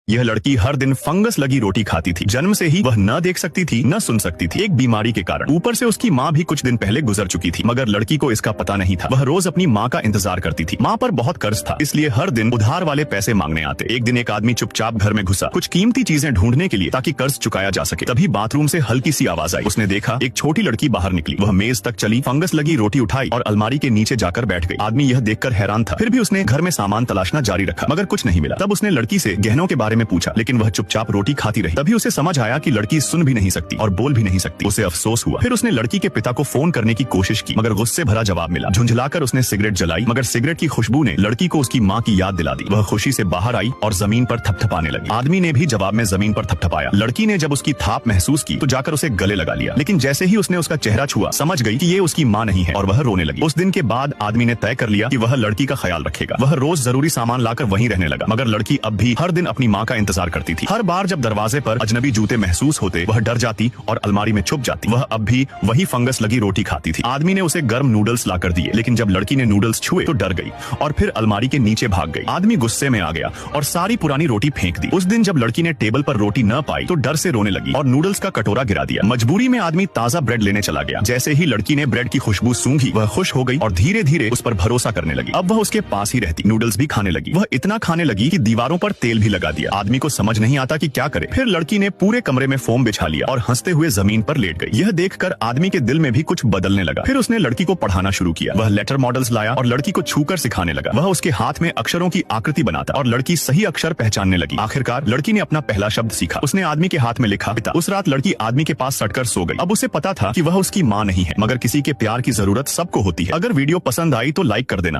यह लड़की हर दिन फंगस लगी रोटी खाती थी। जन्म से ही वह न देख सकती थी न सुन सकती थी, एक बीमारी के कारण। ऊपर से उसकी माँ भी कुछ दिन पहले गुजर चुकी थी, मगर लड़की को इसका पता नहीं था। वह रोज अपनी माँ का इंतजार करती थी। माँ पर बहुत कर्ज था, इसलिए हर दिन उधार वाले पैसे मांगने आते। एक दिन एक आदमी चुपचाप घर में घुसा, कुछ कीमती चीजें ढूंढने के लिए, ताकि कर्ज चुकाया जा सके। तभी बाथरूम से हल्की सी आवाज आई। उसने देखा एक छोटी लड़की बाहर निकली। वह मेज तक चली, फंगस लगी रोटी उठाई और अलमारी के नीचे जाकर बैठ गई। आदमी यह देखकर हैरान था, फिर भी उसने घर में सामान तलाशना जारी रखा, मगर कुछ नहीं मिला। तब उसने लड़की से गहनों के बारे में पूछा, लेकिन वह चुपचाप रोटी खाती रही। तभी उसे समझ आया कि लड़की सुन भी नहीं सकती और बोल भी नहीं सकती। उसे अफसोस हुआ। फिर उसने लड़की के पिता को फोन करने की कोशिश की, मगर गुस्से भरा जवाब मिला। झुंझलाकर उसने सिगरेट जलाई, मगर सिगरेट की खुशबू ने लड़की को उसकी माँ की याद दिला दी। वह खुशी से बाहर आई और जमीन पर थपथपाने लगी। आदमी ने भी जवाब में जमीन पर थपथपाया। लड़की ने जब उसकी थाप महसूस की तो जाकर उसे गले लगा लिया, लेकिन जैसे ही उसने उसका चेहरा छुआ, समझ गई कि ये उसकी माँ नहीं है और वह रोने लगी। उस दिन के बाद आदमी ने तय कर लिया कि वह लड़की का ख्याल रखेगा। वह रोज जरूरी सामान लाकर वहीं रहने लगा, मगर लड़की अब भी हर दिन अपनी माँ का इंतजार करती थी। हर बार जब दरवाजे पर अजनबी जूते महसूस होते, वह डर जाती और अलमारी में छुप जाती। वह अब भी वही फंगस लगी रोटी खाती थी। आदमी ने उसे गर्म नूडल्स लाकर दिए, लेकिन जब लड़की ने नूडल्स छुए तो डर गई और फिर अलमारी के नीचे भाग गई। आदमी गुस्से में आ गया और सारी पुरानी रोटी फेंक दी। उस दिन जब लड़की ने टेबल पर रोटी न पाई तो डर से रोने लगी और नूडल्स का कटोरा गिरा दिया। मजबूरी में आदमी ताजा ब्रेड लेने चला गया। जैसे ही लड़की ने ब्रेड की खुशबू सूंघी, वह खुश हो गई और धीरे धीरे उस पर भरोसा करने लगी। अब वह उसके पास ही रहती, नूडल्स भी खाने लगी। वह इतना खाने लगी कि दीवारों पर तेल भी लगा दिया। आदमी को समझ नहीं आता कि क्या करे। फिर लड़की ने पूरे कमरे में फोम बिछा लिया और हंसते हुए जमीन पर लेट गई। यह देखकर आदमी के दिल में भी कुछ बदलने लगा। फिर उसने लड़की को पढ़ाना शुरू किया। वह लेटर मॉडल्स लाया और लड़की को छूकर सिखाने लगा। वह उसके हाथ में अक्षरों की आकृति बनाता और लड़की सही अक्षर पहचानने लगी। आखिरकार लड़की ने अपना पहला शब्द सीखा। उसने आदमी के हाथ में लिखा, पिता। उस रात लड़की आदमी के पास सटकर सो गई। अब उसे पता था कि वह उसकी माँ नहीं है, मगर किसी के प्यार की जरूरत सबको होती है। अगर वीडियो पसंद आई तो लाइक कर देना।